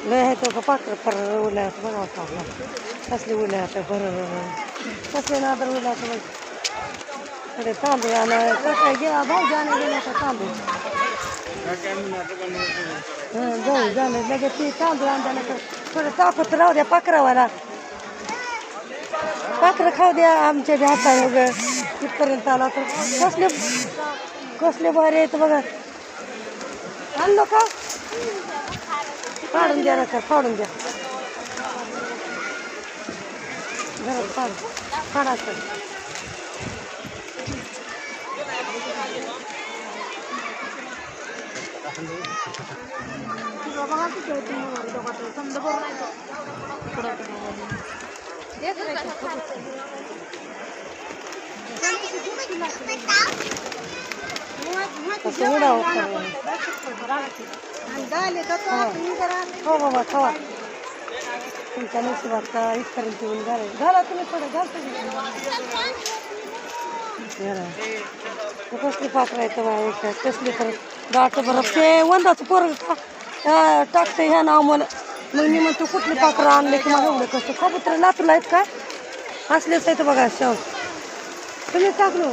लय आहे तो का पाकर पर उल्यात बघावं आपला कसले उल्यात बरं कसले नादर उल्यात बघ थोडे तांदूळ आणा काय घ्या भाऊजी आणा गेला का तांदूळ जाऊ झालं लगेच ती तांदूळ आणताना थोडं ताकद राहू द्या पाखरावाला पाखरं खाऊ द्या आमच्या बी हाताने वगैरे इथपर्यंत आला तर कसले कसले भारी आहेत बघा आणलं का फाडून द्या नका फाडून द्या घरात फाडायचं हो बाबा खावा तुमच्या नशिबात का इथपर्यंत येऊन घाला तुम्ही थोडं घालतो कसली पाकरा येतं बाबा कसली तर दाट बरं ते वंदाचं पोरग टाकतं ह्या नाव मला मग मी म्हणतो कुठली पाखरं आणले की मला एवढं कसं कबूतर लातूला आहेत का असलेच आहेत बघा शाव तुम्ही टाकलो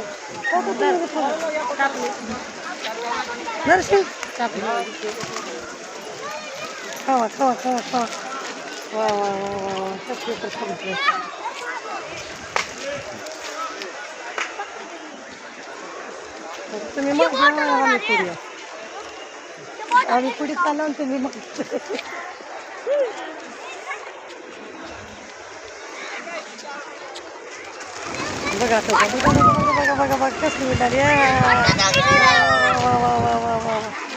नरसिंग खावा खावा खावा खावा वा वा वा वा वा कसले तर कबूतर तुम्ही मग आम्ही पुढे आम्ही पुढे चाललो आणि तुम्ही मग बघा बघा बघा बघा बघा बघा कसली मिळाली वा वा वा वा वा वा